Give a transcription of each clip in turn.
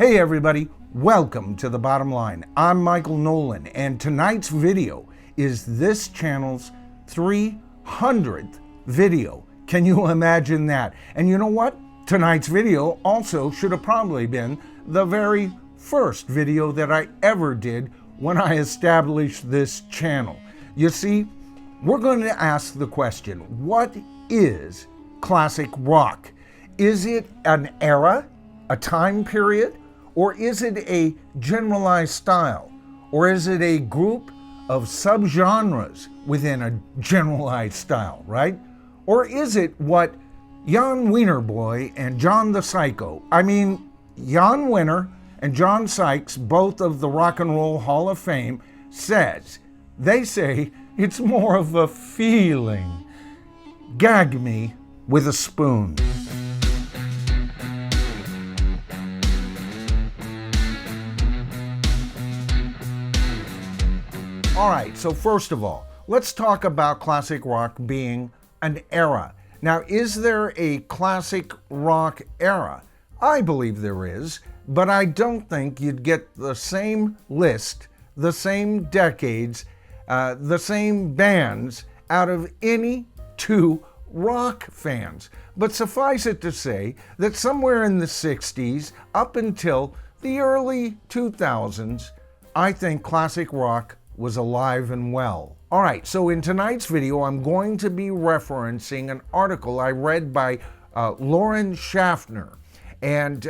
Hey everybody, welcome to The Bottom Line. I'm Michael Noland, and tonight's video is this channel's 300th video. Can you imagine that? And you know what? Tonight's video also should have probably been the very first video that I ever did when I established this channel. You see, we're going to ask the question, what is classic rock? Is it an era, a time period, or is it a generalized style? Or is it a group of subgenres within a generalized style, right? Or is it what Jan Wienerboy and John the Psycho, Jan Wiener and John Sykes, both of the Rock and Roll Hall of Fame, says? They say it's more of a feeling. Gag me with a spoon. All right, so first of all, let's talk about classic rock being an era. Now, is there a classic rock era? I believe there is, but I don't think you'd get the same list, the same decades, the same bands out of any two rock fans. But suffice it to say that somewhere in the 60s up until the early 2000s, I think classic rock was alive and well. All right, so in tonight's video, I'm going to be referencing an article I read by Lauren Schaffner. And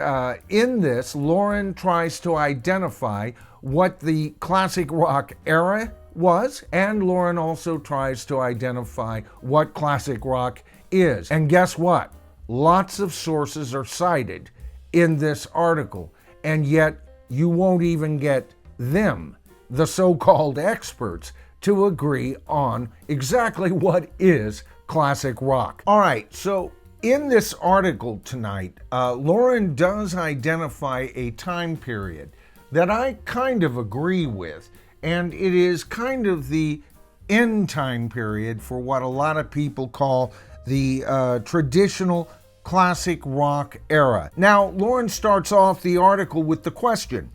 in this, Lauren tries to identify what the classic rock era was, and Lauren also tries to identify what classic rock is. And guess what? Lots of sources are cited in this article, and yet you won't even get them, the so-called experts, to agree on exactly what is classic rock. All right, so in this article tonight, Lauren does identify a time period that I kind of agree with, and it is kind of the end time period for what a lot of people call the traditional classic rock era. Now, Lauren starts off the article with the question,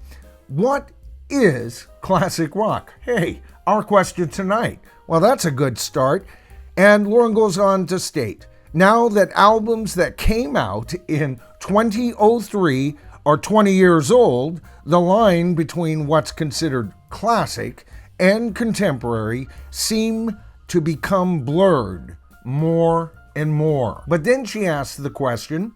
what is classic rock? Hey, our question tonight. Well, that's a good start. And Lauren goes on to state, now that albums that came out in 2003 are 20 years old, the line between what's considered classic and contemporary seem to become blurred more and more. But then she asks the question,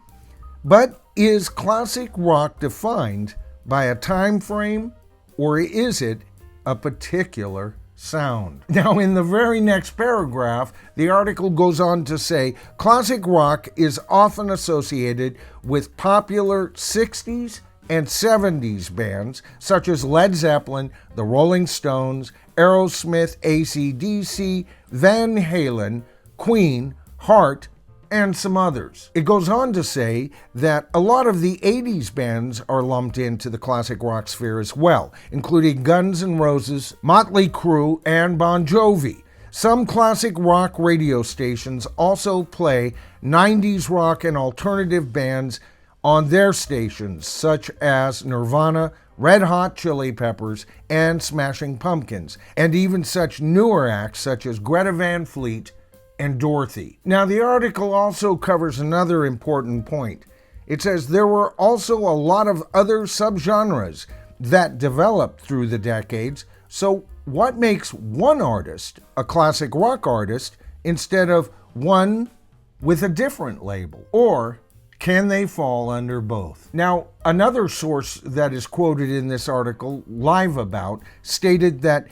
but is classic rock defined by a time frame, or is it a particular sound? Now, in the very next paragraph, the article goes on to say, classic rock is often associated with popular 60s and 70s bands such as Led Zeppelin, the Rolling Stones, Aerosmith, AC/DC, Van Halen, Queen, Heart, and some others. It goes on to say that a lot of the 80s bands are lumped into the classic rock sphere as well, including Guns N' Roses, Motley Crue, and Bon Jovi. Some classic rock radio stations also play 90s rock and alternative bands on their stations, such as Nirvana, Red Hot Chili Peppers, and Smashing Pumpkins, and even such newer acts such as Greta Van Fleet and Dorothy. Now, the article also covers another important point. It says there were also a lot of other subgenres that developed through the decades, so what makes one artist a classic rock artist instead of one with a different label? Or can they fall under both? Now, another source that is quoted in this article, Live About, stated that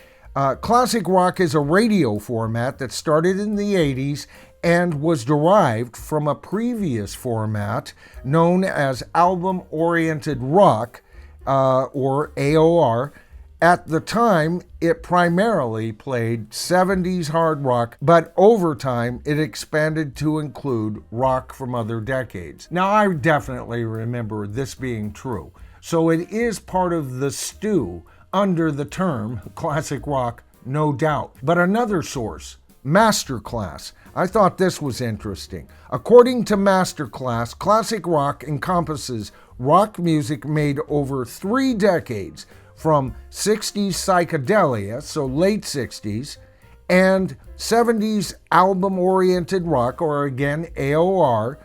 classic rock is a radio format that started in the 80s and was derived from a previous format known as album-oriented rock, or AOR. At the time, it primarily played 70s hard rock, but over time, it expanded to include rock from other decades. Now, I definitely remember this being true, so it is part of the stew under the term classic rock, no doubt. But another source, Masterclass. I thought this was interesting. According to Masterclass, classic rock encompasses rock music made over 3 decades, from 60s psychedelia, so late 60s, and 70s album-oriented rock, or again AOR,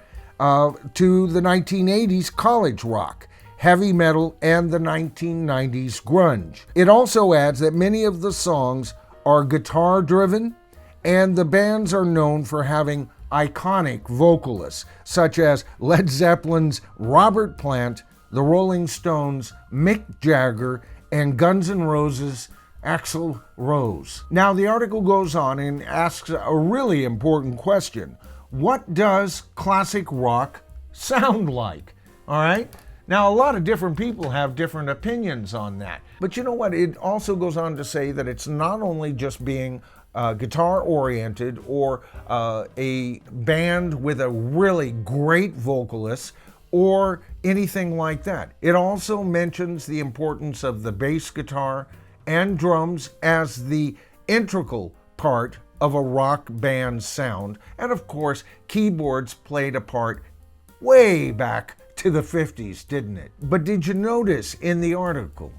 to the 1980s college rock, heavy metal, and the 1990s grunge. It also adds that many of the songs are guitar-driven, and the bands are known for having iconic vocalists, such as Led Zeppelin's Robert Plant, the Rolling Stones' Mick Jagger, and Guns N' Roses' Axl Rose. Now, the article goes on and asks a really important question. What does classic rock sound like? All right? Now, a lot of different people have different opinions on that. But you know what? It also goes on to say that it's not only just being guitar-oriented or a band with a really great vocalist or anything like that. It also mentions the importance of the bass guitar and drums as the integral part of a rock band sound. And of course, keyboards played a part way back to the 50s, didn't it? But did you notice in the article,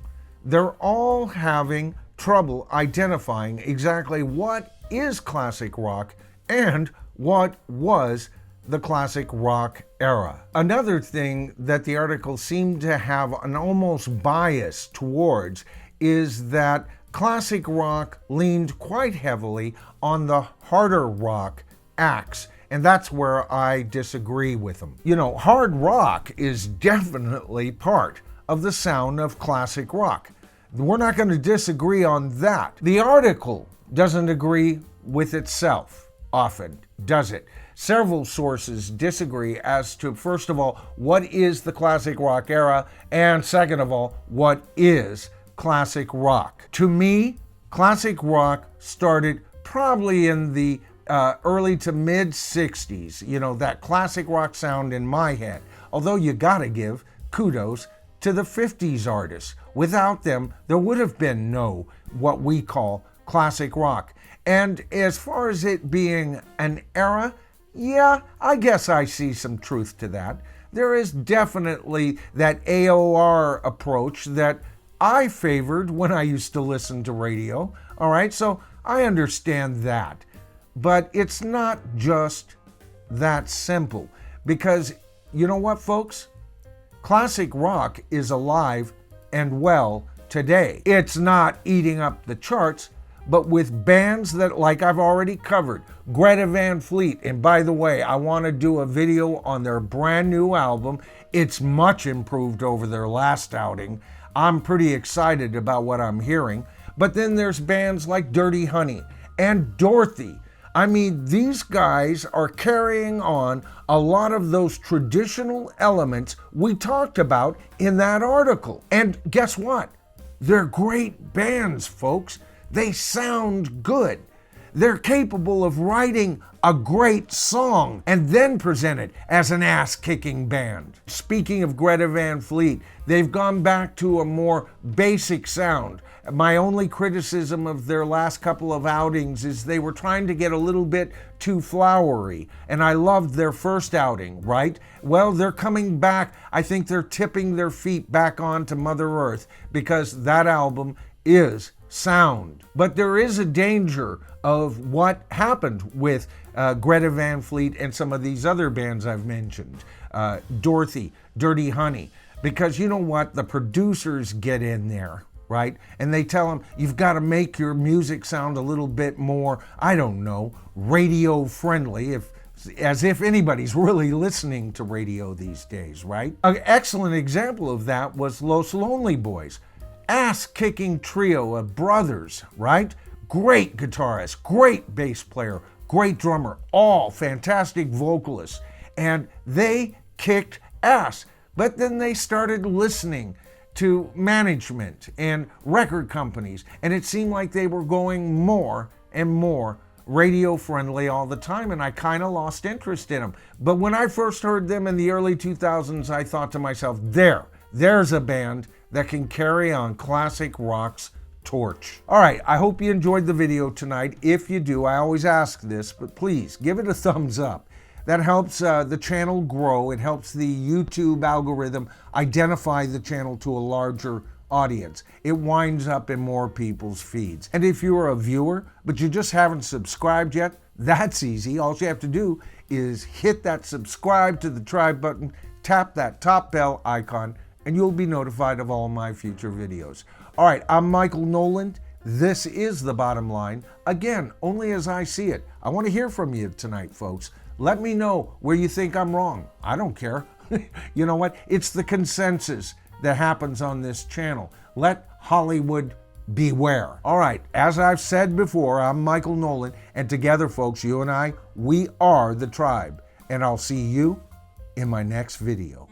they're all having trouble identifying exactly what is classic rock and what was the classic rock era. Another thing that the article seemed to have an almost bias towards is that classic rock leaned quite heavily on the harder rock acts, and that's where I disagree with them. You know, hard rock is definitely part of the sound of classic rock. We're not going to disagree on that. The article doesn't agree with itself often, does it? Several sources disagree as to, first of all, what is the classic rock era, and second of all, what is classic rock. To me, classic rock started probably in the early to mid 60s, you know, that classic rock sound in my head. Although you gotta give kudos to the 50s artists. Without them, there would have been no what we call classic rock. And as far as it being an era, yeah, I guess I see some truth to that. There is definitely that AOR approach that I favored when I used to listen to radio. All right, so I understand that. But it's not just that simple. Because you know what, folks? Classic rock is alive and well today. It's not eating up the charts, but with bands that, like I've already covered, Greta Van Fleet, and by the way, I want to do a video on their brand new album. It's much improved over their last outing. I'm pretty excited about what I'm hearing. But then there's bands like Dirty Honey and Dorothy. I mean, these guys are carrying on a lot of those traditional elements we talked about in that article. And guess what? They're great bands, folks. They sound good. They're capable of writing a great song and then present it as an ass-kicking band. Speaking of Greta Van Fleet, they've gone back to a more basic sound. My only criticism of their last couple of outings is they were trying to get a little bit too flowery, and I loved their first outing, right? Well, they're coming back. I think they're tipping their feet back onto Mother Earth because that album is sound. But there is a danger of what happened with Greta Van Fleet and some of these other bands I've mentioned, Dorothy, Dirty Honey, because you know what? The producers get in there, right? And they tell them, you've got to make your music sound a little bit more, I don't know, radio friendly, as if anybody's really listening to radio these days, right? An excellent example of that was Los Lonely Boys. Ass-kicking trio of brothers, right? Great guitarist, great bass player, great drummer, all fantastic vocalists. And they kicked ass. But then they started listening to management and record companies, and it seemed like they were going more and more radio friendly all the time, and I kind of lost interest in them. But when I first heard them in the early 2000s, I thought to myself, there's a band that can carry on classic rock's torch. All right, I hope you enjoyed the video tonight. If you do, I always ask this, but please give it a thumbs up. That helps the channel grow. It helps the YouTube algorithm identify the channel to a larger audience. It winds up in more people's feeds. And if you're a viewer, but you just haven't subscribed yet, that's easy. All you have to do is hit that subscribe to the tribe button, tap that top bell icon, and you'll be notified of all my future videos. All right, I'm Michael Noland. This is The Bottom Line. Again, only as I see it. I want to hear from you tonight, folks. Let me know where you think I'm wrong. I don't care. You know what? It's the consensus that happens on this channel. Let Hollywood beware. All right, as I've said before, I'm Michael Noland, and together, folks, you and I, we are the tribe. And I'll see you in my next video.